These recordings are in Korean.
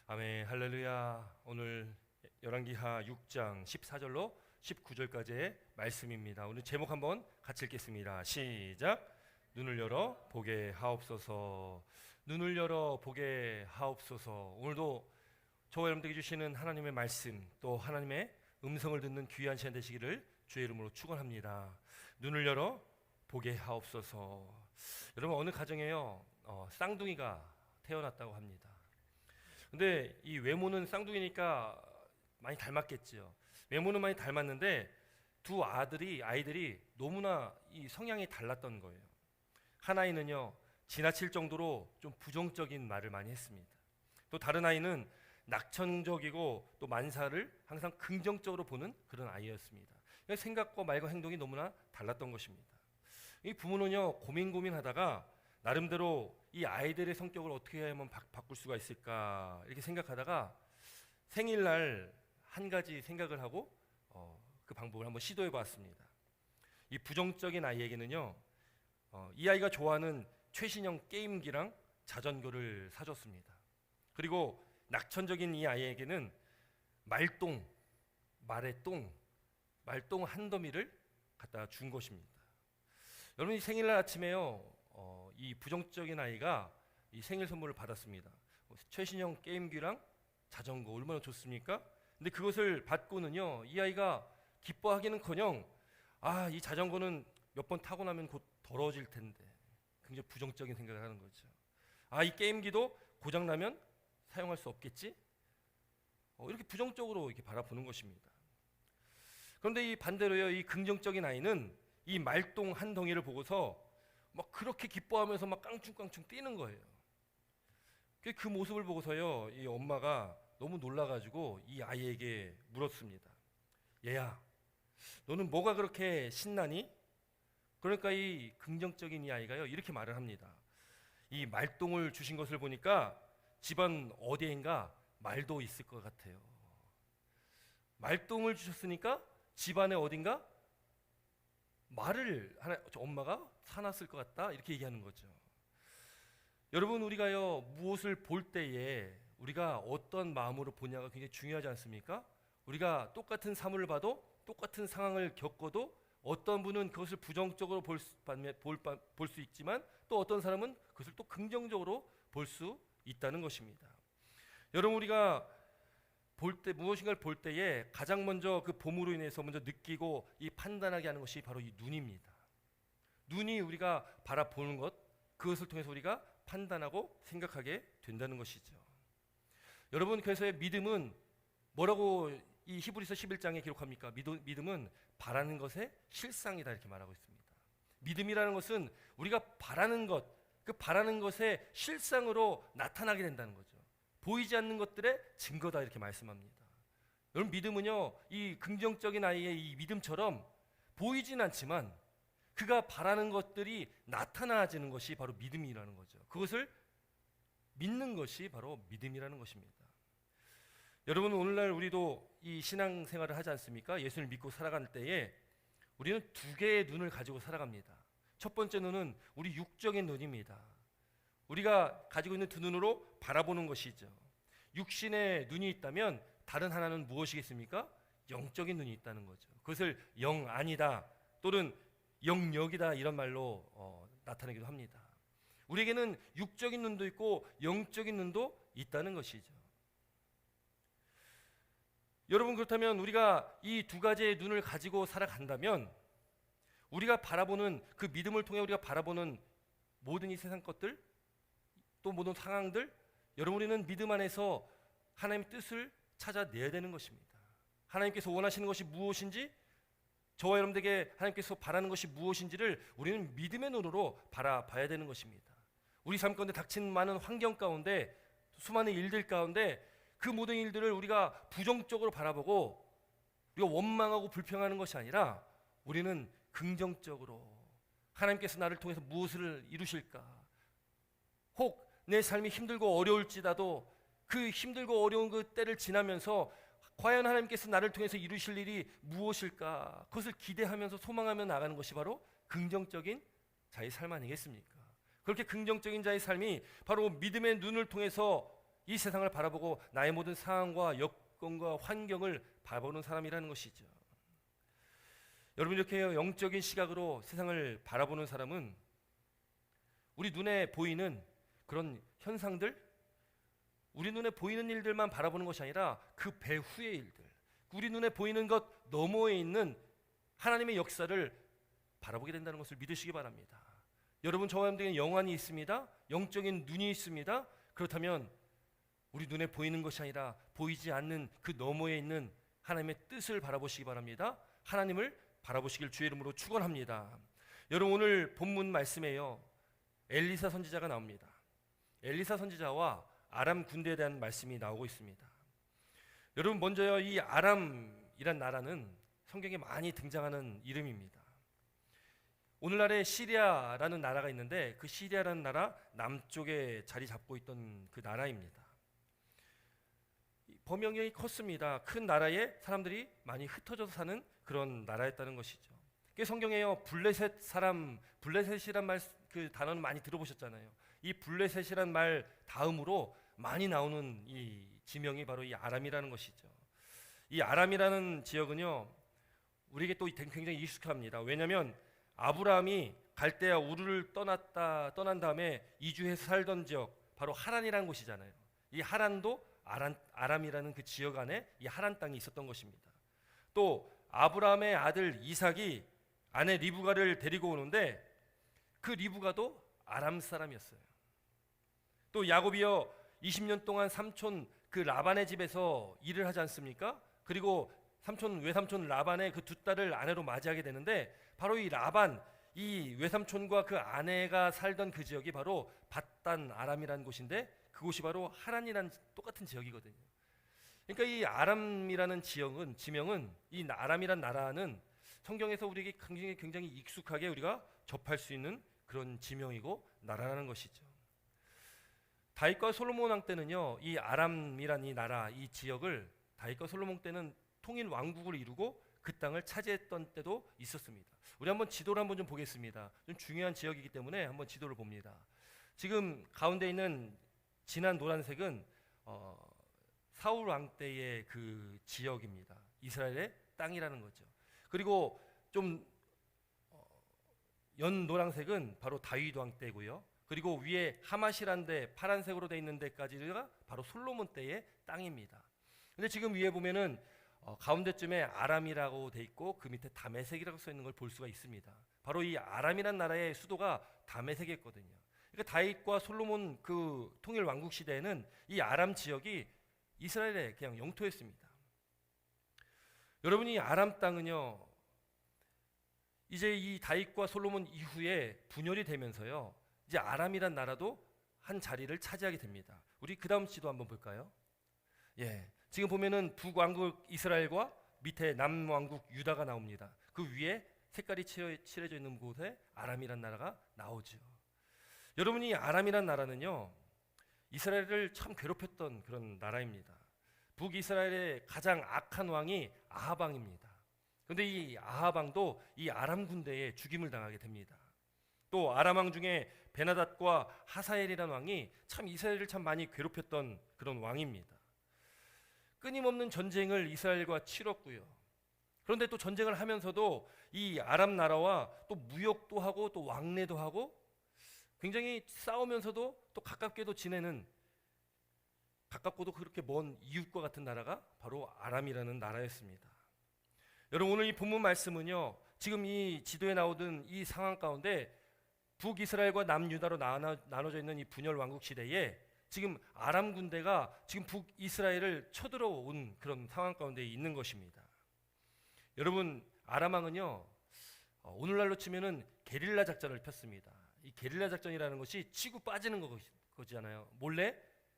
아멘, 할렐루야. 오늘 열왕기하 6장 14절로 19절까지의 말씀입니다. 오늘 제목 한번 같이 읽겠습니다. 시작. 눈을 열어 보게 하옵소서. 눈을 열어 보게 하옵소서. 오늘도 저와 여러분들에게 주시는 하나님의 말씀, 또 하나님의 음성을 듣는 귀한 시간 되시기를 주의 이름으로 축원합니다. 눈을 열어 보게 하옵소서. 여러분, 어느 가정에요 쌍둥이가 태어났다고 합니다. 근데 이 외모는 쌍둥이니까 많이 닮았겠지요. 외모는 많이 닮았는데 두 아이들이 너무나 이 성향이 달랐던 거예요. 한 아이는요, 지나칠 정도로 좀 부정적인 말을 많이 했습니다. 또 다른 아이는 낙천적이고 또 만사를 항상 긍정적으로 보는 그런 아이였습니다. 생각과 말과 행동이 너무나 달랐던 것입니다. 이 부모는요, 고민하다가 나름대로 이 아이들의 성격을 어떻게 하면 바꿀 수가 있을까 이렇게 생각하다가 생일날 한 가지 생각을 하고 그 방법을 한번 시도해 봤습니다. 이 부정적인 아이에게는요, 이 아이가 좋아하는 최신형 게임기랑 자전거를 사줬습니다. 그리고 낙천적인 이 아이에게는 말똥 한 더미를 갖다 준 것입니다. 여러분, 이 생일날 아침에요, 이 부정적인 아이가 이 생일 선물을 받았습니다. 최신형 게임기랑 자전거 얼마나 좋습니까? 근데 그것을 받고는요, 이 아이가 기뻐하기는커녕 이 자전거는 몇 번 타고 나면 곧 더러워질 텐데 굉장히 부정적인 생각을 하는 거죠. 이 게임기도 고장 나면 사용할 수 없겠지? 이렇게 부정적으로 이렇게 바라보는 것입니다. 그런데 이 반대로요, 이 긍정적인 아이는 이 말똥 한 덩이를 보고서 막 그렇게 기뻐하면서 막 깡충깡충 뛰는 거예요. 그 모습을 보고서요, 이 엄마가 너무 놀라가지고 이 아이에게 물었습니다. 얘야, 너는 뭐가 그렇게 신나니? 그러니까 이 긍정적인 이 아이가요, 이렇게 말을 합니다. 이 말똥을 주신 것을 보니까 집안 어디인가 말도 있을 것 같아요. 말똥을 주셨으니까 집안에 어딘가 말을 엄마가 사놨을 것 같다, 이렇게 얘기하는 거죠. 여러분, 우리가요, 무엇을 볼 때에 우리가 어떤 마음으로 보냐가 굉장히 중요하지 않습니까? 우리가 똑같은 사물을 봐도, 똑같은 상황을 겪어도 어떤 분은 그것을 부정적으로 볼 수 있지만 또 어떤 사람은 그것을 또 긍정적으로 볼 수 있다는 것입니다. 여러분, 우리가 무엇인가를 볼 때에 가장 먼저 그 봄으로 인해서 먼저 느끼고 이 판단하게 하는 것이 바로 이 눈입니다. 눈이 우리가 바라보는 것, 그것을 통해서 우리가 판단하고 생각하게 된다는 것이죠. 여러분, 그래서 믿음은 뭐라고 이 히브리서 11장에 기록합니까? 믿음은 바라는 것의 실상이다, 이렇게 말하고 있습니다. 믿음이라는 것은 우리가 바라는 것, 그 바라는 것의 실상으로 나타나게 된다는 거죠. 보이지 않는 것들의 증거다, 이렇게 말씀합니다. 여러분, 믿음은요, 이 긍정적인 아이의 이 믿음처럼 보이진 않지만 그가 바라는 것들이 나타나지는 것이 바로 믿음이라는 거죠. 그것을 믿는 것이 바로 믿음이라는 것입니다. 여러분, 오늘날 우리도 이 신앙생활을 하지 않습니까? 예수를 믿고 살아갈 때에 우리는 두 개의 눈을 가지고 살아갑니다. 첫 번째 눈은 우리 육적인 눈입니다. 우리가 가지고 있는 두 눈으로 바라보는 것이죠. 육신의 눈이 있다면 다른 하나는 무엇이겠습니까? 영적인 눈이 있다는 거죠. 그것을 영 아니다 또는 영역이다, 이런 말로 나타내기도 합니다. 우리에게는 육적인 눈도 있고 영적인 눈도 있다는 것이죠. 여러분, 그렇다면 우리가 이 두 가지의 눈을 가지고 살아간다면 우리가 바라보는 그 믿음을 통해 우리가 바라보는 모든 이 세상 것들, 또 모든 상황들, 여러분, 우리는 믿음 안에서 하나님의 뜻을 찾아내야 되는 것입니다. 하나님께서 원하시는 것이 무엇인지, 저와 여러분들에게 하나님께서 바라는 것이 무엇인지를 우리는 믿음의 눈으로 바라봐야 되는 것입니다. 우리 삶 가운데 닥친 많은 환경 가운데, 수많은 일들 가운데 그 모든 일들을 우리가 부정적으로 바라보고 우리가 원망하고 불평하는 것이 아니라 우리는 긍정적으로 하나님께서 나를 통해서 무엇을 이루실까, 혹 내 삶이 힘들고 어려울지라도 그 힘들고 어려운 그 때를 지나면서 과연 하나님께서 나를 통해서 이루실 일이 무엇일까, 그것을 기대하면서 소망하며 나가는 것이 바로 긍정적인 자의 삶 아니겠습니까? 그렇게 긍정적인 자의 삶이 바로 믿음의 눈을 통해서 이 세상을 바라보고 나의 모든 상황과 여건과 환경을 바라보는 사람이라는 것이죠. 여러분, 이렇게 영적인 시각으로 세상을 바라보는 사람은 우리 눈에 보이는 그런 현상들, 우리 눈에 보이는 일들만 바라보는 것이 아니라 그 배후의 일들, 우리 눈에 보이는 것 너머에 있는 하나님의 역사를 바라보게 된다는 것을 믿으시기 바랍니다. 여러분, 저와 여러분에게 영안이 있습니다. 영적인 눈이 있습니다. 그렇다면 우리 눈에 보이는 것이 아니라 보이지 않는 그 너머에 있는 하나님의 뜻을 바라보시기 바랍니다. 하나님을 바라보시길 주의 이름으로 축원합니다. 여러분, 오늘 본문 말씀에요, 엘리사 선지자가 나옵니다. 엘리사 선지자와 아람 군대에 대한 말씀이 나오고 있습니다. 여러분, 먼저요, 이 아람이란 나라는 성경에 많이 등장하는 이름입니다. 오늘날에 시리아라는 나라가 있는데 그 시리아라는 나라 남쪽에 자리 잡고 있던 그 나라입니다. 범영이 컸습니다. 큰 나라에 사람들이 많이 흩어져서 사는 그런 나라였다는 것이죠. 성경에요, 블레셋이란 말, 그 단어는 많이 들어보셨잖아요. 이 블레셋이란 말 다음으로 많이 나오는 이 지명이 바로 이 아람이라는 것이죠. 이 아람이라는 지역은요, 우리에게 또 굉장히 익숙합니다. 왜냐하면 아브라함이 갈대아 우르를 떠난 다음에 이주해서 살던 지역, 바로 하란이라는 곳이잖아요. 이 하란도 아람이라는 그 지역 안에 이 하란 땅이 있었던 것입니다. 또 아브라함의 아들 이삭이 아내 리브가를 데리고 오는데 그 리브가도 아람 사람이었어요. 또 야곱이요, 20년 동안 삼촌 그 라반의 집에서 일을 하지 않습니까? 그리고 외삼촌 라반의 그 두 딸을 아내로 맞이하게 되는데 바로 이 라반, 이 외삼촌과 그 아내가 살던 그 지역이 바로 밧단 아람이라는 곳인데 그곳이 바로 하란이라는 똑같은 지역이거든요. 그러니까 이 아람이라는 지명은 이 아람이란 나라는 성경에서 우리에게 굉장히 익숙하게 우리가 접할 수 있는 그런 지명이고 나라라는 것이죠. 다윗과 솔로몬 왕 때는요, 이 아람이란 이 나라, 이 지역을 다윗과 솔로몬 때는 통일 왕국을 이루고 그 땅을 차지했던 때도 있었습니다. 우리 한번 지도를 한번 좀 보겠습니다. 좀 중요한 지역이기 때문에 한번 지도를 봅니다. 지금 가운데 있는 진한 노란색은 사울 왕 때의 그 지역입니다. 이스라엘의 땅이라는 거죠. 그리고 좀 연 노란색은 바로 다윗 왕 때고요. 그리고 위에 하맛이란 데 파란색으로 되어 있는 데까지가 바로 솔로몬 때의 땅입니다. 근데 지금 위에 보면은 가운데쯤에 아람이라고 돼 있고 그 밑에 다메섹이라고 써 있는 걸 볼 수가 있습니다. 바로 이 아람이란 나라의 수도가 다메섹이었거든요. 그러니까 다윗과 솔로몬 그 통일 왕국 시대에는 이 아람 지역이 이스라엘의 그냥 영토였습니다. 여러분이 아람 땅은요, 이제 이 다윗과 솔로몬 이후에 분열이 되면서요, 이제 아람이란 나라도 한 자리를 차지하게 됩니다. 우리 그 다음 지도 한번 볼까요? 예, 지금 보면은 북왕국 이스라엘과 밑에 남왕국 유다가 나옵니다. 그 위에 색깔이 칠해져 있는 곳에 아람이란 나라가 나오죠. 여러분이 아람이란 나라는요, 이스라엘을 참 괴롭혔던 그런 나라입니다. 북이스라엘의 가장 악한 왕이 아합 왕입니다. 그런데 이 아합 왕도 이 아람 군대에 죽임을 당하게 됩니다. 또 아람 왕 중에 베나닷과 하사엘이라는 왕이 참 이스라엘을 참 많이 괴롭혔던 그런 왕입니다. 끊임없는 전쟁을 이스라엘과 치렀고요. 그런데 또 전쟁을 하면서도 이 아람 나라와 또 무역도 하고 또 왕래도 하고 굉장히 싸우면서도 또 가깝게도 지내는, 가깝고도 그렇게 먼 이웃과 같은 나라가 바로 아람이라는 나라였습니다. 여러분, 오늘 이 본문 말씀은요, 지금 이 지도에 나오던 이 상황 가운데 북이스라엘과 남유다로 나눠져 있는 이 분열 왕국 시대에 지금 아람 군대가 지금 북이스라엘을 쳐들어온 그런 상황 가운데 있는 것입니다. 여러분, 아람 왕은요, 오늘날로 치면은 게릴라 작전을 폈습니다. 이 게릴라 작전이라는 것이 치고 빠지는 거잖아요. 몰래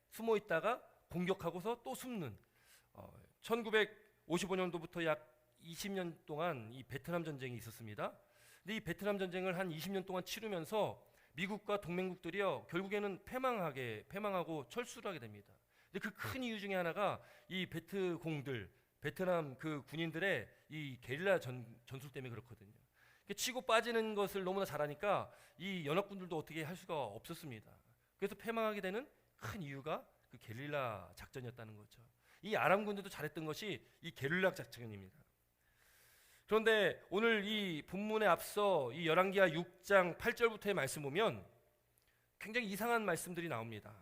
숨어 있다가 공격하고서 또 숨는. 1955년도부터 약 20년 동안 이 베트남 전쟁이 있었습니다. 근데 이 베트남 전쟁을 한 20년 동안 치르면서 미국과 동맹국들이요, 결국에는 패망하고 철수를 하게 됩니다. 근데 그 큰 이유 중에 하나가 이 베트남 그 군인들의 이 게릴라 전술 때문에 그렇거든요. 치고 빠지는 것을 너무나 잘하니까 이 연합군들도 어떻게 할 수가 없었습니다. 그래서 패망하게 되는 큰 이유가 그 게릴라 작전이었다는 거죠. 이 아람 군대도 잘했던 것이 이 게릴라 작전입니다. 그런데 오늘 이 본문에 앞서 이 열왕기하 6장 8절부터의 말씀 보면 굉장히 이상한 말씀들이 나옵니다.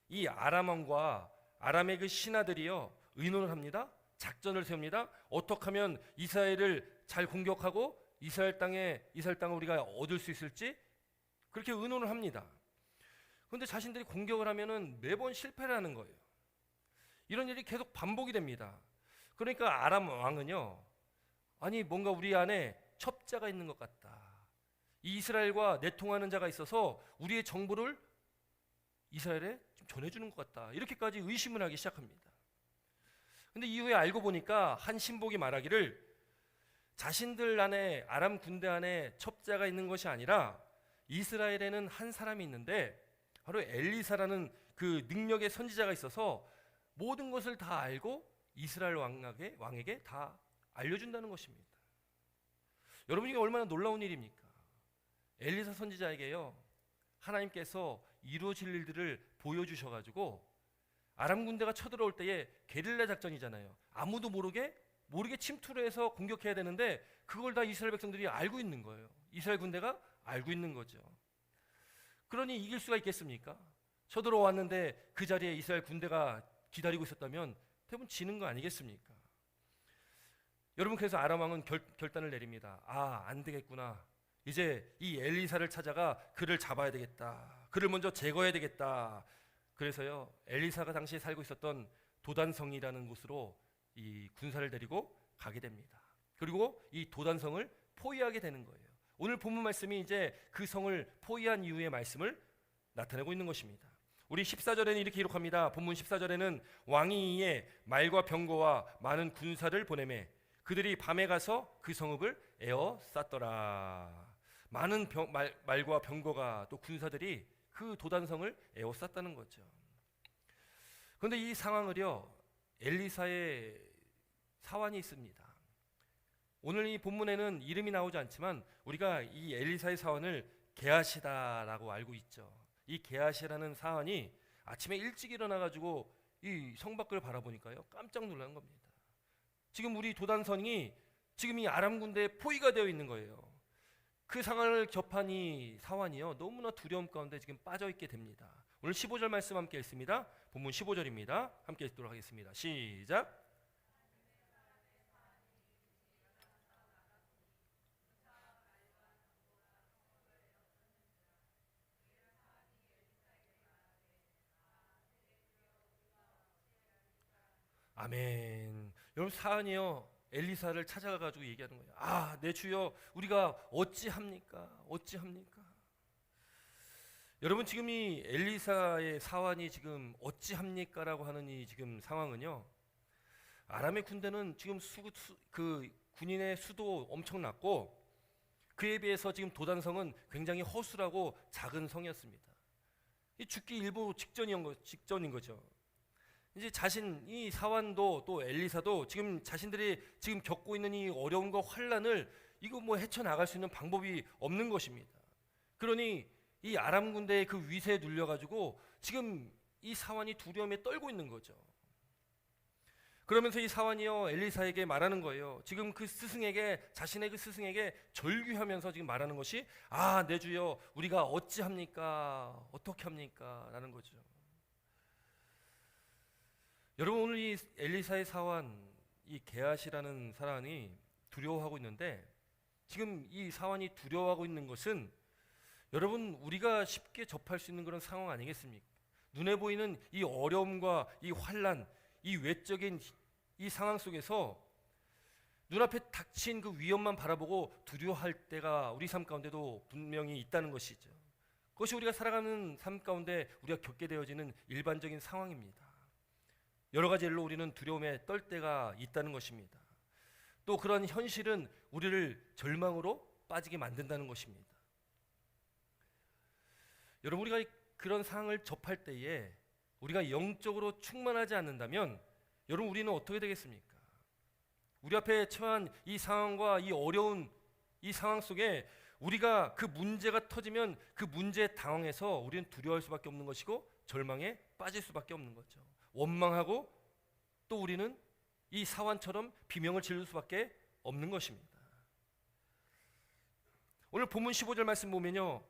이 아람 왕과 아람의 그 신하들이요 의논을 합니다. 작전을 세웁니다. 어떻게 하면 이스라엘을 잘 공격하고 이스라엘 땅을 우리가 얻을 수 있을지 그렇게 의논을 합니다. 그런데 자신들이 공격을 하면은 매번 실패를 하는 거예요. 이런 일이 계속 반복이 됩니다. 그러니까 아람 왕은요, 아니 뭔가 우리 안에 첩자가 있는 것 같다. 이 이스라엘과 내통하는 자가 있어서 우리의 정보를 이스라엘에 좀 전해주는 것 같다. 이렇게까지 의심을 하기 시작합니다. 근데 이후에 알고 보니까 한 신복이 말하기를 자신들 안에 아람 군대 안에 첩자가 있는 것이 아니라 이스라엘에는 한 사람이 있는데 바로 엘리사라는 그 능력의 선지자가 있어서 모든 것을 다 알고 이스라엘 왕에게 다 알려준다는 것입니다. 여러분 이게 얼마나 놀라운 일입니까? 엘리사 선지자에게요 하나님께서 이루어질 일들을 보여주셔가지고 아람 군대가 쳐들어올 때에 게릴라 작전이잖아요. 아무도 모르게 침투를 해서 공격해야 되는데 그걸 다 이스라엘 백성들이 알고 있는 거예요. 이스라엘 군대가 알고 있는 거죠. 그러니 이길 수가 있겠습니까? 쳐들어왔는데 그 자리에 이스라엘 군대가 기다리고 있었다면 대부분 지는 거 아니겠습니까? 여러분 그래서 아람 왕은 결단을 내립니다. 안 되겠구나. 이제 이 엘리사를 찾아가 그를 잡아야 되겠다. 그를 먼저 제거해야 되겠다. 그래서요 엘리사가 당시에 살고 있었던 도단성이라는 곳으로 이 군사를 데리고 가게 됩니다. 그리고 이 도단성을 포위하게 되는 거예요. 오늘 본문 말씀이 이제 그 성을 포위한 이후의 말씀을 나타내고 있는 것입니다. 우리 14절에는 이렇게 기록합니다. 본문 14절에는 왕이 이에 말과 병거와 많은 군사를 보내매 그들이 밤에 가서 그 성읍을 에워쌌더라. 많은 말과 병거가 또 군사들이 그 도단성을 에워쌌다는 거죠. 그런데 이 상황을요 엘리사의 사환이 있습니다. 오늘 이 본문에는 이름이 나오지 않지만 우리가 이 엘리사의 사환을 게하시다라고 알고 있죠. 이 게하시라는 사환이 아침에 일찍 일어나가지고 이 성 밖을 바라보니까요 깜짝 놀란 겁니다. 지금 우리 도단성이 지금 이 아람 군대에 포위가 되어 있는 거예요. 그 상황을 접한 이 사환이요 너무나 두려움 가운데 지금 빠져 있게 됩니다. 오늘 15절 말씀 함께 읽습니다. 본문 15절입니다. 함께 읽도록 하겠습니다. 시작. 아멘. 여러분 사안이요 엘리사를 찾아가가지고 얘기하는 거예요. 내 주여 우리가 어찌합니까? 어찌합니까? 여러분 지금 이 엘리사의 사환이 지금 어찌합니까라고 하는 이 지금 상황은요 아람의 군대는 지금 그 군인의 수도 엄청났고 그에 비해서 지금 도단성은 굉장히 허술하고 작은 성이었습니다. 이 죽기 일부 직전인 거죠. 이제 이 사환도 또 엘리사도 지금 자신들이 지금 겪고 있는 이 어려움과 환란을 이거 뭐 헤쳐나갈 수 있는 방법이 없는 것입니다. 그러니 이 아람 군대의 그 위세에 눌려가지고 지금 이 사환이 두려움에 떨고 있는 거죠. 그러면서 이 사환이요 엘리사에게 말하는 거예요. 지금 그 스승에게 자신의 그 스승에게 절규하면서 지금 말하는 것이 내 주여 우리가 어찌합니까? 어떻게 합니까? 라는 거죠. 여러분 오늘 이 엘리사의 사환 이 게하시라는 사람이 두려워하고 있는데 지금 이 사환이 두려워하고 있는 것은 여러분 우리가 쉽게 접할 수 있는 그런 상황 아니겠습니까? 눈에 보이는 이 어려움과 이 환란, 이 외적인 이 상황 속에서 눈앞에 닥친 그 위험만 바라보고 두려워할 때가 우리 삶 가운데도 분명히 있다는 것이죠. 그것이 우리가 살아가는 삶 가운데 우리가 겪게 되어지는 일반적인 상황입니다. 여러 가지 일로 우리는 두려움에 떨 때가 있다는 것입니다. 또 그런 현실은 우리를 절망으로 빠지게 만든다는 것입니다. 여러분 우리가 그런 상황을 접할 때에 우리가 영적으로 충만하지 않는다면 여러분 우리는 어떻게 되겠습니까? 우리 앞에 처한 이 상황과 이 어려운 이 상황 속에 우리가 그 문제가 터지면 그 문제에 당황해서 우리는 두려워할 수밖에 없는 것이고 절망에 빠질 수밖에 없는 거죠. 원망하고 또 우리는 이 사환처럼 비명을 지를 수밖에 없는 것입니다. 오늘 본문 15절 말씀 보면요,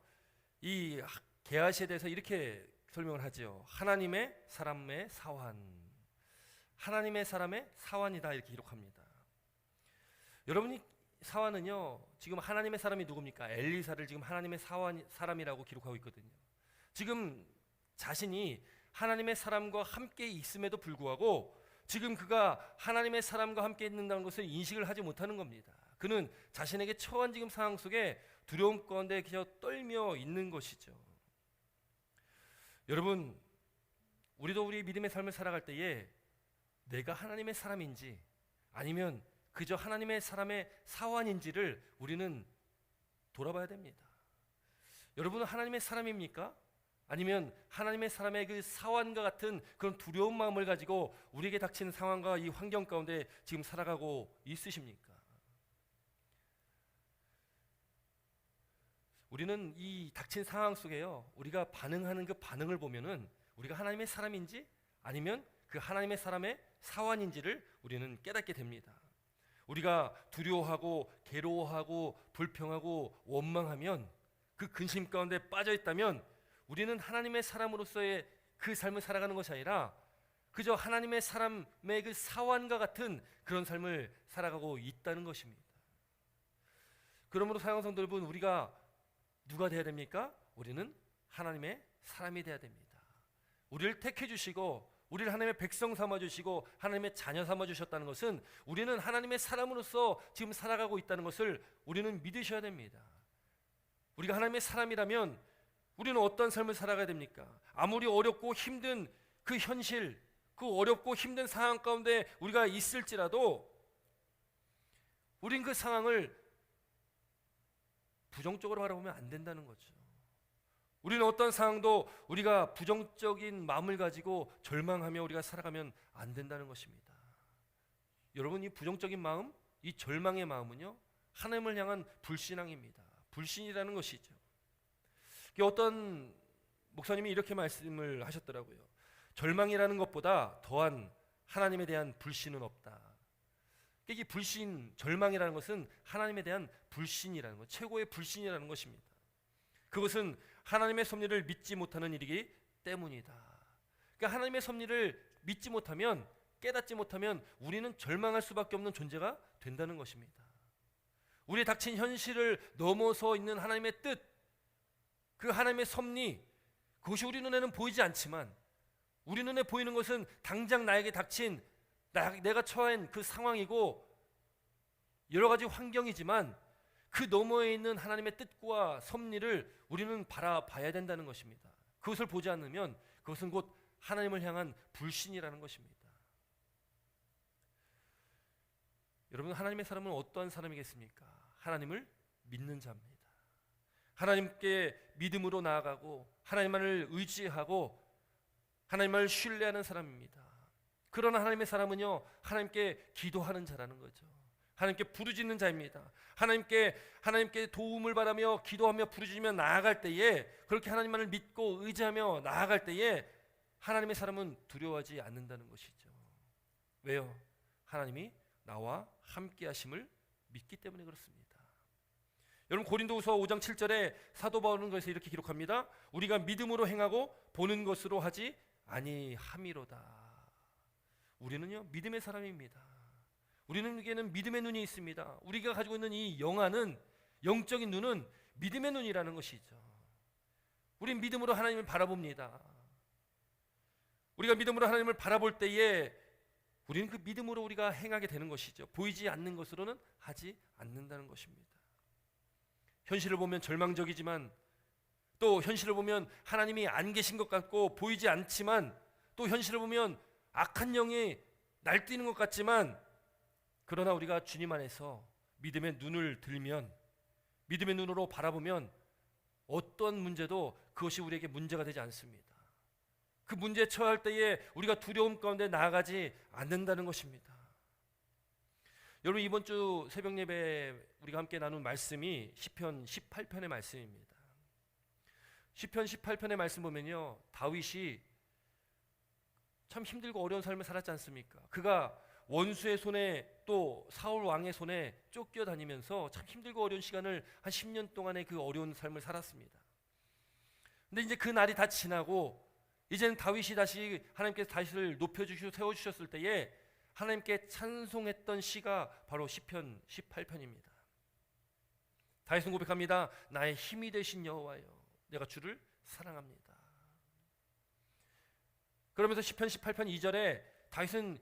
이 게하시에 대해서 이렇게 설명을 하죠. 하나님의 사람의 사환, 하나님의 사람의 사환이다, 이렇게 기록합니다. 여러분이 사환은요, 지금 하나님의 사람이 누굽니까? 엘리사를 지금 하나님의 사람이라고 기록하고 있거든요. 지금 자신이 하나님의 사람과 함께 있음에도 불구하고 지금 그가 하나님의 사람과 함께 있는다는 것을 인식을 하지 못하는 겁니다. 그는 자신에게 처한 지금 상황 속에 두려움 가운데 그냥 떨며 있는 것이죠. 여러분, 우리도 우리 믿음의 삶을 살아갈 때에 내가 하나님의 사람인지 아니면 그저 하나님의 사람의 사환인지를 우리는 돌아봐야 됩니다. 여러분은 하나님의 사람입니까? 아니면 하나님의 사람의 그 사환과 같은 그런 두려운 마음을 가지고 우리에게 닥치는 상황과 이 환경 가운데 지금 살아가고 있으십니까? 우리는 이 닥친 상황 속에요, 우리가 반응하는 그 반응을 보면은 우리가 하나님의 사람인지 아니면 그 하나님의 사람의 사환인지를 우리는 깨닫게 됩니다. 우리가 두려워하고 괴로워하고 불평하고 원망하면, 그 근심 가운데 빠져 있다면 우리는 하나님의 사람으로서의 그 삶을 살아가는 것이 아니라 그저 하나님의 사람의 그 사환과 같은 그런 삶을 살아가고 있다는 것입니다. 그러므로 사랑하는 성도 여러분, 우리가 누가 되어야 됩니까? 우리는 하나님의 사람이 되어야 됩니다. 우리를 택해 주시고 우리를 하나님의 백성 삼아 주시고 하나님의 자녀 삼아 주셨다는 것은 우리는 하나님의 사람으로서 지금 살아가고 있다는 것을 우리는 믿으셔야 됩니다. 우리가 하나님의 사람이라면 우리는 어떤 삶을 살아가야 됩니까? 아무리 어렵고 힘든 그 현실, 그 어렵고 힘든 상황 가운데 우리가 있을지라도 우린 그 상황을 부정적으로 바라보면 안 된다는 거죠. 우리는 어떤 상황도 우리가 부정적인 마음을 가지고 절망하며 우리가 살아가면 안 된다는 것입니다. 여러분, 이 부정적인 마음, 이 절망의 마음은요, 하나님을 향한 불신앙입니다. 불신이라는 것이죠. 어떤 목사님이 이렇게 말씀을 하셨더라고요. 절망이라는 것보다 더한 하나님에 대한 불신은 없다. 이 불신, 절망이라는 것은 하나님에 대한 불신이라는 것, 최고의 불신이라는 것입니다. 그것은 하나님의 섭리를 믿지 못하는 일이기 때문이다. 그러니까 하나님의 섭리를 믿지 못하면, 깨닫지 못하면 우리는 절망할 수밖에 없는 존재가 된다는 것입니다. 우리의 닥친 현실을 넘어서 있는 하나님의 뜻, 그 하나님의 섭리, 그것이 우리 눈에는 보이지 않지만 우리 눈에 보이는 것은 당장 나에게 닥친 내가 처한 그 상황이고 여러 가지 환경이지만 그 너머에 있는 하나님의 뜻과 섭리를 우리는 바라봐야 된다는 것입니다. 그것을 보지 않으면 그것은 곧 하나님을 향한 불신이라는 것입니다. 여러분, 하나님의 사람은 어떠한 사람이겠습니까? 하나님을 믿는 자입니다. 하나님께 믿음으로 나아가고 하나님만을 의지하고 하나님을 신뢰하는 사람입니다. 그러나 하나님의 사람은요, 하나님께 기도하는 자라는 거죠. 하나님께 부르짖는 자입니다. 하나님께 도움을 바라며 기도하며 부르짖으며 나아갈 때에, 그렇게 하나님만을 믿고 의지하며 나아갈 때에 하나님의 사람은 두려워하지 않는다는 것이죠. 왜요? 하나님이 나와 함께 하심을 믿기 때문에 그렇습니다. 여러분, 고린도후서 5장 7절에 사도 바울은 그래서 이렇게 기록합니다. 우리가 믿음으로 행하고 보는 것으로 하지 아니함이로다. 우리는요, 믿음의 사람입니다. 우리에게는 믿음의 눈이 있습니다. 우리가 가지고 있는 이 영안은, 영적인 눈은 믿음의 눈이라는 것이죠. 우리는 믿음으로 하나님을 바라봅니다. 우리가 믿음으로 하나님을 바라볼 때에 우리는 그 믿음으로 우리가 행하게 되는 것이죠. 보이지 않는 것으로는 하지 않는다는 것입니다. 현실을 보면 절망적이지만, 또 현실을 보면 하나님이 안 계신 것 같고 보이지 않지만, 또 현실을 보면 악한 영이 날뛰는 것 같지만, 그러나 우리가 주님 안에서 믿음의 눈을 들면, 믿음의 눈으로 바라보면 어떤 문제도 그것이 우리에게 문제가 되지 않습니다. 그 문제에 처할 때에 우리가 두려움 가운데 나아가지 않는다는 것입니다. 여러분, 이번 주 새벽 예배 우리가 함께 나눈 말씀이 시편 18편의 말씀입니다. 시편 18편의 말씀 보면요, 다윗이 참 힘들고 어려운 삶을 살았지 않습니까? 그가 원수의 손에 또 사울 왕의 손에 쫓겨 다니면서 참 힘들고 어려운 시간을 한 10년 동안의 그 어려운 삶을 살았습니다. 근데 이제 그 날이 다 지나고 이제는 다윗이 다시 하나님께서 다윗을 높여주시고 세워주셨을 때에 하나님께 찬송했던 시가 바로 시편 18편입니다. 다윗은 고백합니다. 나의 힘이 되신 여호와여, 내가 주를 사랑합니다. 그러면서 시편 18편 2절에 다윗은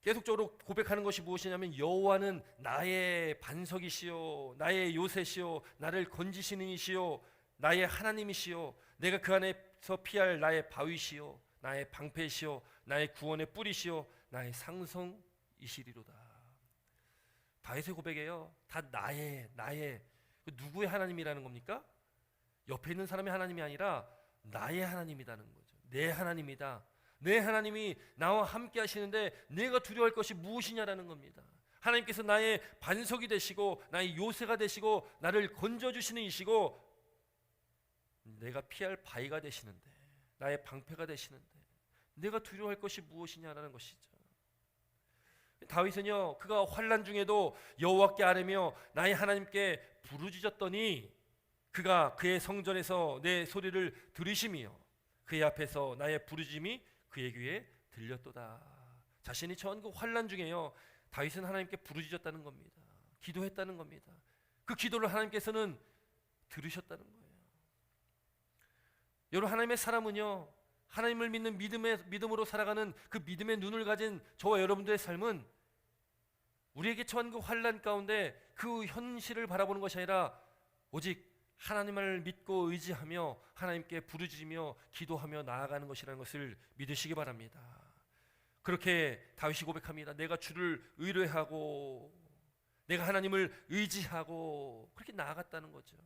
계속적으로 고백하는 것이 무엇이냐면 여호와는 나의 반석이시요 나의 요새시요 나를 건지시는 이시요 나의 하나님이시요 내가 그 안에서 피할 나의 바위시요 나의 방패시요 나의 구원의 뿌리시요 나의 상성이시리로다. 다윗의 고백이에요. 다 나의 누구의 하나님이라는 겁니까? 옆에 있는 사람의 하나님이 아니라 나의 하나님이라는 거죠. 내 하나님이다. 내 하나님이 나와 함께 하시는데 내가 두려워할 것이 무엇이냐라는 겁니다. 하나님께서 나의 반석이 되시고 나의 요새가 되시고 나를 건져주시는 이시고 내가 피할 바위가 되시는데 나의 방패가 되시는데 내가 두려워할 것이 무엇이냐라는 것이죠. 다윗은요 그가 환난 중에도 여호와께 아뢰며 나의 하나님께 부르짖었더니 그가 그의 성전에서 내 소리를 들으시며 그의 앞에서 나의 부르짖음이 그의 귀에 들렸도다. 자신이 처한 그 환난 중에요 다윗은 하나님께 부르짖었다는 겁니다. 기도했다는 겁니다. 그 기도를 하나님께서는 들으셨다는 거예요. 여러분 하나님의 사람은요 하나님을 믿는 믿음으로 살아가는 그 믿음의 눈을 가진 저와 여러분들의 삶은 우리에게 처한 그 환난 가운데 그 현실을 바라보는 것이 아니라 오직 하나님을 믿고 의지하며 하나님께 부르짖으며 기도하며 나아가는 것이라는 것을 믿으시기 바랍니다. 그렇게 다윗이 고백합니다. 내가 주를 의뢰하고 내가 하나님을 의지하고 그렇게 나아갔다는 거죠.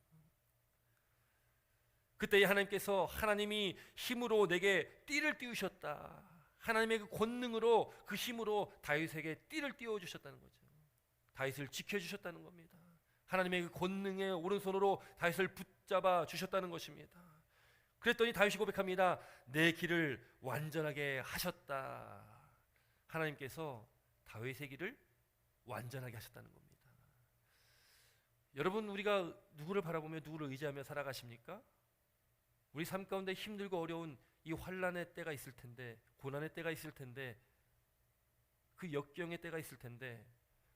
그때 하나님께서 하나님이 힘으로 내게 띠를 띄우셨다. 하나님의 그 권능으로 그 힘으로 다윗에게 띠를 띄워주셨다는 거죠. 다윗을 지켜주셨다는 겁니다. 하나님의 그 권능의 오른손으로 다윗을 붙잡아 주셨다는 것입니다. 그랬더니 다윗이 고백합니다. 내 길을 완전하게 하셨다. 하나님께서 다윗의 길을 완전하게 하셨다는 겁니다. 여러분 우리가 누구를 바라보며 누구를 의지하며 살아가십니까? 우리 삶 가운데 힘들고 어려운 이 환난의 때가 있을 텐데 고난의 때가 있을 텐데 그 역경의 때가 있을 텐데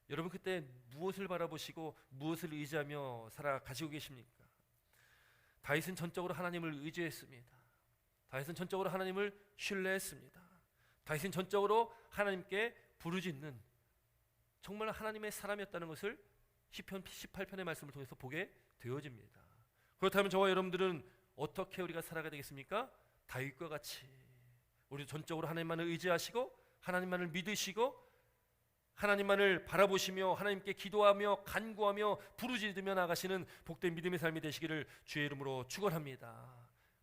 여러분 그때 무엇을 바라보시고 무엇을 의지하며 살아가시고 계십니까? 다윗은 전적으로 하나님을 의지했습니다. 다윗은 전적으로 하나님을 신뢰했습니다. 다윗은 전적으로 하나님께 부르짖는 정말 하나님의 사람이었다는 것을 시편 18편의 말씀을 통해서 보게 되어집니다. 그렇다면 저와 여러분들은 어떻게 우리가 살아가야 되겠습니까? 다윗과 같이 우리 전적으로 하나님만을 의지하시고 하나님만을 믿으시고 하나님만을 바라보시며 하나님께 기도하며 간구하며 부르짖으며 나가시는 복된 믿음의 삶이 되시기를 주의 이름으로 축원합니다.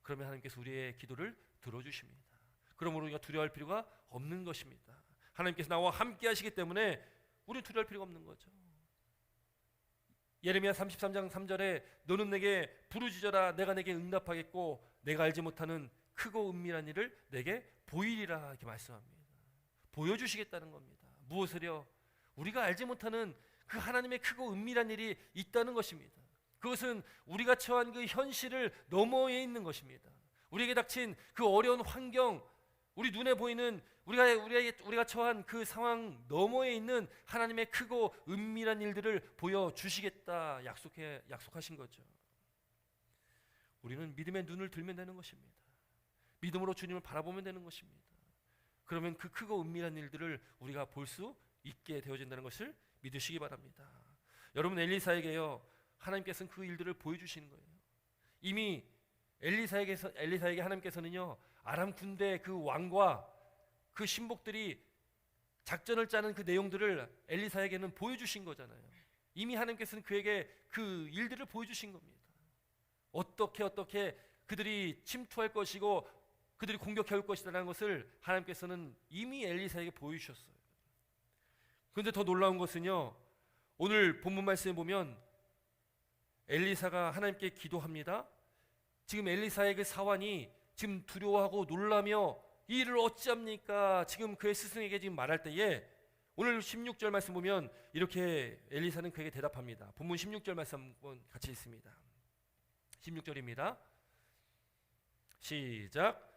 그러면 하나님께서 우리의 기도를 들어주십니다. 그러므로 우리가 두려워할 필요가 없는 것입니다. 하나님께서 나와 함께 하시기 때문에 우리는 두려워할 필요가 없는 거죠. 예레미야 33장 3절에 너는 내게 부르짖어라 내가 내게 응답하겠고 내가 알지 못하는 크고 은밀한 일을 내게 보이리라 이렇게 말씀합니다. 보여주시겠다는 겁니다. 무엇을요? 우리가 알지 못하는 그 하나님의 크고 은밀한 일이 있다는 것입니다. 그것은 우리가 처한 그 현실을 너머에 있는 것입니다. 우리에게 닥친 그 어려운 환경, 우리 눈에 보이는 우리가 처한 그 상황 너머에 있는 하나님의 크고 은밀한 일들을 보여주시겠다 약속하신 거죠. 우리는 믿음의 눈을 들면 되는 것입니다. 믿음으로 주님을 바라보면 되는 것입니다. 그러면 그 크고 은밀한 일들을 우리가 볼 수 있게 되어진다는 것을 믿으시기 바랍니다. 여러분 엘리사에게요 하나님께서는 그 일들을 보여주시는 거예요. 이미 엘리사에게 하나님께서는요 아람 군대 그 왕과 그 신복들이 작전을 짜는 그 내용들을 엘리사에게는 보여주신 거잖아요. 이미 하나님께서는 그에게 그 일들을 보여주신 겁니다. 어떻게 그들이 침투할 것이고 그들이 공격해올 것이라는 것을 하나님께서는 이미 엘리사에게 보여주셨어요. 그런데 더 놀라운 것은요 오늘 본문 말씀에 보면 엘리사가 하나님께 기도합니다. 지금 엘리사의 그 사환이 지금 두려워하고 놀라며 이 일을 어찌합니까? 지금 그의 스승에게 지금 말할 때에 오늘 16절 말씀 보면 이렇게 엘리사는 그에게 대답합니다. 본문 16절 말씀 한번 같이 읽습니다. 16절입니다. 시작.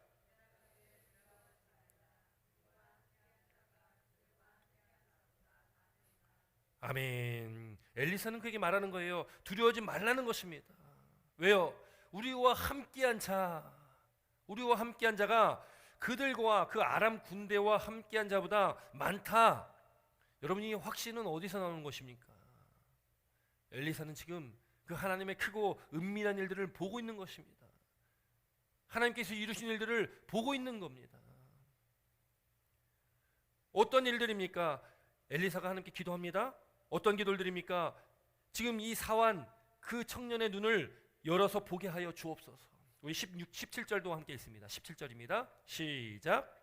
아멘. 엘리사는 그에게 말하는 거예요. 두려워하지 말라는 것입니다. 왜요? 우리와 함께한 자가 그들과 그 아람 군대와 함께한 자보다 많다. 여러분, 이 확신은 어디서 나오는 것입니까? 엘리사는 지금 그 하나님의 크고 은밀한 일들을 보고 있는 것입니다. 하나님께서 이루신 일들을 보고 있는 겁니다. 어떤 일들입니까? 엘리사가 하나님께 기도합니다. 어떤 기도들입니까? 지금 이 사환 그 청년의 눈을 열어서 보게 하여 주옵소서. 우리 17절도 함께 읽습니다. 17절입니다. 시작.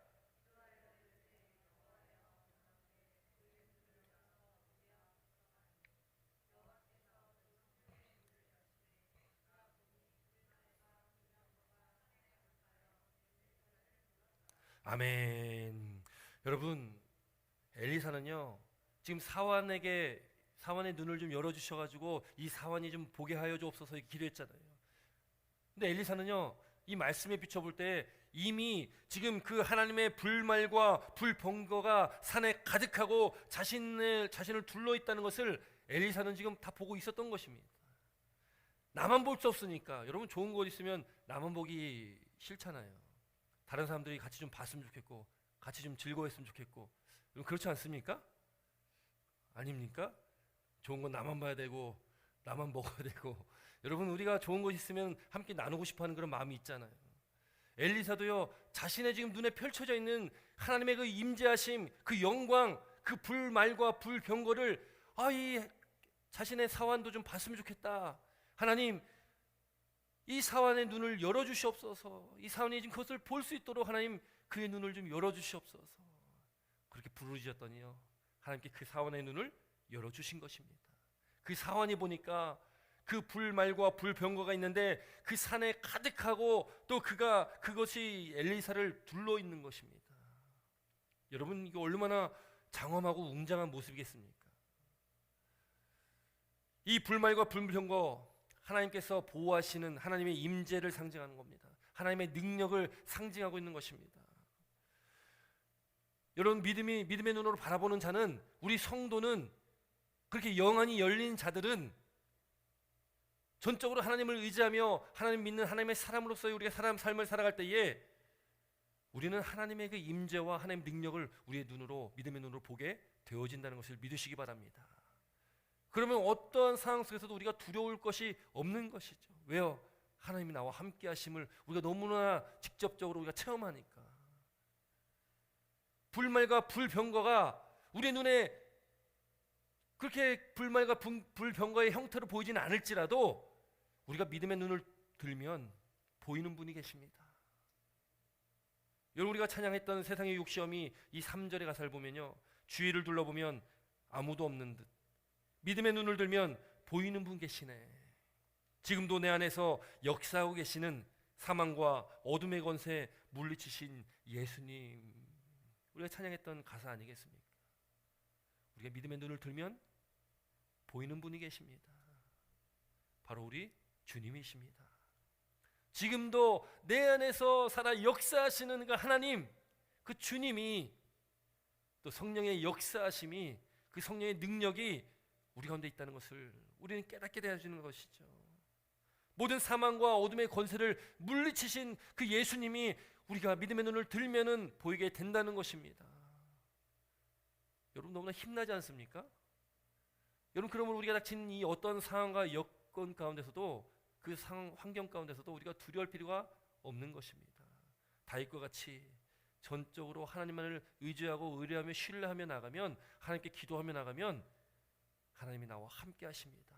아멘. 여러분, 엘리사는요 지금 사환의 눈을 좀 열어주셔가지고 이 사환이 좀 보게 하여 주옵소서 기도했잖아요. 근데 엘리사는요 이 말씀에 비춰볼 때 이미 지금 그 하나님의 불말과 불병거가 산에 가득하고 자신을 둘러 있다는 것을 엘리사는 지금 다 보고 있었던 것입니다. 나만 볼 수 없으니까. 여러분, 좋은 거 있으면 나만 보기 싫잖아요. 다른 사람들이 같이 좀 봤으면 좋겠고 같이 좀 즐거워했으면 좋겠고. 그렇지 않습니까? 아닙니까? 좋은 건 나만 봐야 되고 나만 먹어야 되고. 여러분, 우리가 좋은 것 있으면 함께 나누고 싶어하는 그런 마음이 있잖아요. 엘리사도요 자신의 지금 눈에 펼쳐져 있는 하나님의 그 임재하심, 그 영광, 그 불말과 불병거를 이 자신의 사환도 좀 봤으면 좋겠다. 하나님, 이 사환의 눈을 열어주시옵소서. 이 사환이 지금 그것을 볼 수 있도록 하나님 그의 눈을 좀 열어주시옵소서. 그렇게 부르짖었더니요 하나님께 그 사환의 눈을 열어주신 것입니다. 그 사환이 보니까 그 불말과 불병거가 있는데 그 산에 가득하고 또 그것이 엘리사를 둘러 있는 것입니다. 여러분, 이거 얼마나 장엄하고 웅장한 모습이겠습니까? 이 불말과 불병거, 하나님께서 보호하시는 하나님의 임재를 상징하는 겁니다. 하나님의 능력을 상징하고 있는 것입니다. 여러분, 믿음의 눈으로 바라보는 자는, 우리 성도는, 그렇게 영안이 열린 자들은 전적으로 하나님을 의지하며 하나님 믿는 하나님의 사람으로서의 우리가 삶을 살아갈 때에 우리는 하나님의 그 임재와 하나님의 능력을 우리의 눈으로, 믿음의 눈으로 보게 되어진다는 것을 믿으시기 바랍니다. 그러면 어떠한 상황 속에서도 우리가 두려울 것이 없는 것이죠. 왜요? 하나님이 나와 함께 하심을 우리가 너무나 직접적으로 우리가 체험하니까. 불말과 불병거가 우리의 눈에 그렇게 불말과 불병거의 형태로 보이지는 않을지라도 우리가 믿음의 눈을 들면 보이는 분이 계십니다. 여러분, 우리가 찬양했던 세상의 육시험이 이 3절의 가사를 보면요 주위를 둘러보면 아무도 없는 듯, 믿음의 눈을 들면 보이는 분 계시네. 지금도 내 안에서 역사하고 계시는 사망과 어둠의 권세 물리치신 예수님. 우리가 찬양했던 가사 아니겠습니까? 우리가 믿음의 눈을 들면 보이는 분이 계십니다. 바로 우리 주님이십니다. 지금도 내 안에서 살아 역사하시는 그 하나님, 그 주님이, 또 성령의 역사하심이, 그 성령의 능력이 우리 가운데 있다는 것을 우리는 깨닫게 되어지는 것이죠. 모든 사망과 어둠의 권세를 물리치신 그 예수님이 우리가 믿음의 눈을 들면은 보이게 된다는 것입니다. 여러분, 너무나 힘나지 않습니까? 여러분, 그러면 우리가 닥친 이 어떤 상황과 여건 가운데서도, 그 상황, 환경 가운데서도 우리가 두려울 필요가 없는 것입니다. 다윗과 같이 전적으로 하나님만을 의지하고 의뢰하며 신뢰하며 나가면, 하나님께 기도하며 나가면 하나님이 나와 함께 하십니다.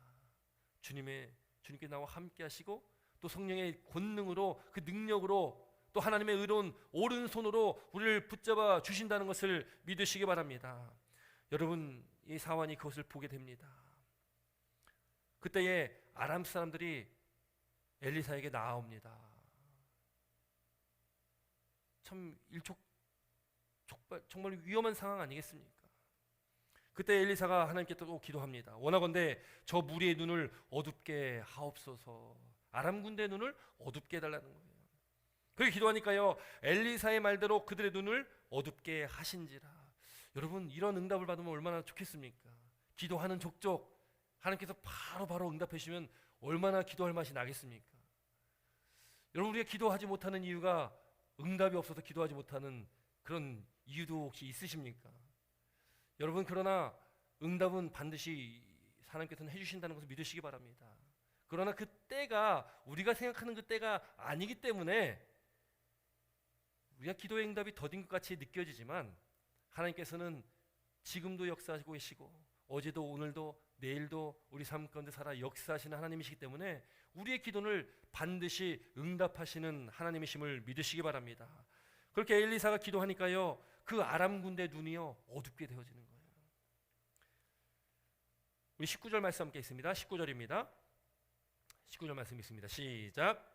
주님께 나와 함께 하시고, 또 성령의 권능으로, 그 능력으로, 또 하나님의 의로운 오른손으로 우리를 붙잡아 주신다는 것을 믿으시기 바랍니다. 여러분, 이 사환이 그것을 보게 됩니다. 그때에 아람 사람들이 엘리사에게 나아옵니다. 참 정말 위험한 상황 아니겠습니까? 그때 엘리사가 하나님께 또 기도합니다. 원하건대 저 무리의 눈을 어둡게 하옵소서. 아람 군대의 눈을 어둡게 해달라는 거예요. 그렇게 기도하니까요, 엘리사의 말대로 그들의 눈을 어둡게 하신지라. 여러분, 이런 응답을 받으면 얼마나 좋겠습니까? 기도하는 족족 하나님께서 바로 응답해 주시면 얼마나 기도할 맛이 나겠습니까? 여러분, 우리가 기도하지 못하는 이유가 응답이 없어서 기도하지 못하는 그런 이유도 혹시 있으십니까? 여러분, 그러나 응답은 반드시 하나님께서는 해주신다는 것을 믿으시기 바랍니다. 그러나 그 때가 우리가 생각하는 그 때가 아니기 때문에 우리가 기도의 응답이 더딘 것 같이 느껴지지만 하나님께서는 지금도 역사하시고 계시고 어제도 오늘도 내일도 우리 삶 가운데 살아 역사하시는 하나님이시기 때문에 우리의 기도를 반드시 응답하시는 하나님이심을 믿으시기 바랍니다. 그렇게 엘리사가 기도하니까요, 그 아람 군대 눈이요 어둡게 되어지는 거예요. 우리 19절 말씀 함께 있습니다. 19절입니다. 19절 말씀 있습니다. 시작.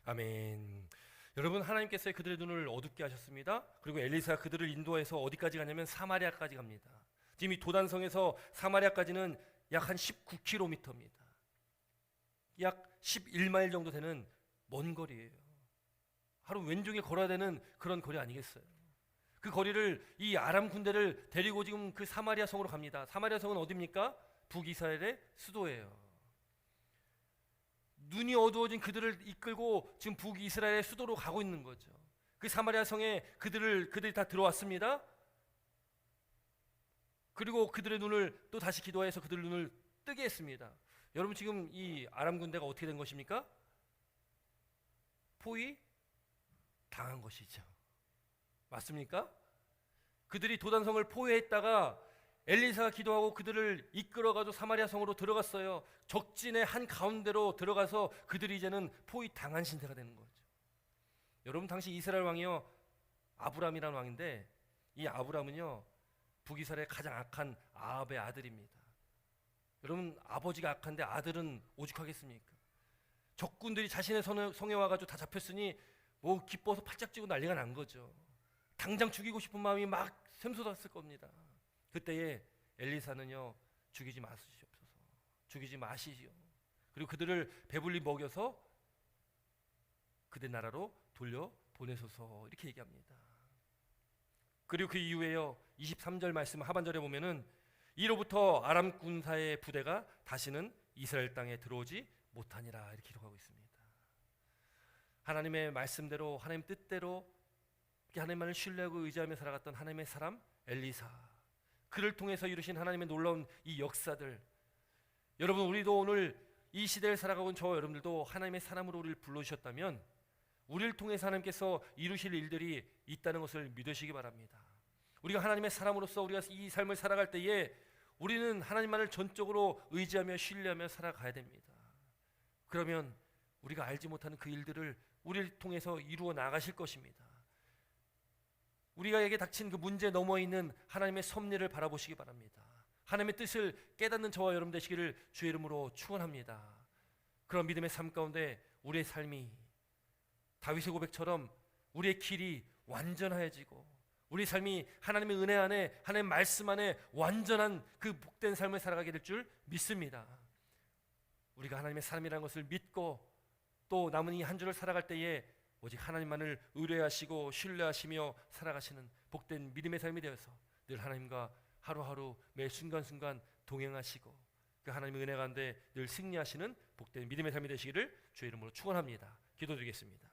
아멘. 여러분, 하나님께서 그들의 눈을 어둡게 하셨습니다. 그리고 엘리사가 그들을 인도해서 어디까지 가냐면 사마리아까지 갑니다. 지금 이 도단성에서 사마리아까지는 약 한 19km입니다. 약 11마일 정도 되는 먼 거리예요. 하루 왼종일 걸어야 되는 그런 거리 아니겠어요? 그 거리를 이 아람 군대를 데리고 지금 그 사마리아 성으로 갑니다. 사마리아 성은 어디입니까? 북이스라엘의 수도예요. 눈이 어두워진 그들을 이끌고 지금 북이스라엘의 수도로 가고 있는 거죠. 그 사마리아 성에 그들이 다 들어왔습니다. 그리고 그들의 눈을 또 다시 기도해서 그들의 눈을 뜨게 했습니다. 여러분, 지금 이 아람 군대가 어떻게 된 것입니까? 포위 당한 것이죠. 맞습니까? 그들이 도단성을 포위했다가 엘리사가 기도하고 그들을 이끌어가지고 사마리아 성으로 들어갔어요. 적진의 한 가운데로 들어가서 그들이 이제는 포위 당한 신세가 되는 거죠. 여러분, 당시 이스라엘 왕이요 아브람이라는 왕인데, 이 아브람은요 북이스라엘의 가장 악한 아합의 아들입니다. 여러분, 아버지가 악한데 아들은 오죽하겠습니까? 적군들이 자신의 성에 와가지고 다 잡혔으니 뭐 기뻐서 팔짝 뛰고 난리가 난 거죠. 당장 죽이고 싶은 마음이 막 샘솟았을 겁니다. 그때에 엘리사는요 죽이지 마시옵소서, 죽이지 마시지요. 그리고 그들을 배불리 먹여서 그들 나라로 돌려 보내소서, 이렇게 얘기합니다. 그리고 그 이후에요 23절 말씀 하반절에 보면은 이로부터 아람 군사의 부대가 다시는 이스라엘 땅에 들어오지 못하니라, 이렇게 기록하고 있습니다. 하나님의 말씀대로, 하나님 뜻대로 하나님만을 신뢰하고 의지하며 살아갔던 하나님의 사람 엘리사, 그를 통해서 이루신 하나님의 놀라운 이 역사들, 여러분, 우리도 오늘 이 시대를 살아가고 있는 저와 여러분들도 하나님의 사람으로 우리를 불러주셨다면 우리를 통해서 하나님께서 이루실 일들이 있다는 것을 믿으시기 바랍니다. 우리가 하나님의 사람으로서 우리가 이 삶을 살아갈 때에 우리는 하나님만을 전적으로 의지하며 신뢰하며 살아가야 됩니다. 그러면 우리가 알지 못하는 그 일들을 우리를 통해서 이루어 나가실 것입니다. 우리가에게 닥친 그 문제 너머에 있는 하나님의 섭리를 바라보시기 바랍니다. 하나님의 뜻을 깨닫는 저와 여러분 되시기를 주의 이름으로 축원합니다. 그런 믿음의 삶 가운데 우리의 삶이 다윗의 고백처럼 우리의 길이 완전하여지고 우리 삶이 하나님의 은혜 안에, 하나님의 말씀 안에 완전한 그 복된 삶을 살아가게 될 줄 믿습니다. 우리가 하나님의 사람이라는 것을 믿고 또 남은 이 한 주를 살아갈 때에 오직 하나님만을 의뢰하시고 신뢰하시며 살아가시는 복된 믿음의 삶이 되어서 늘 하나님과 하루하루 매 순간순간 동행하시고 그 하나님의 은혜 가운데 늘 승리하시는 복된 믿음의 삶이 되시기를 주의 이름으로 축원합니다. 기도드리겠습니다.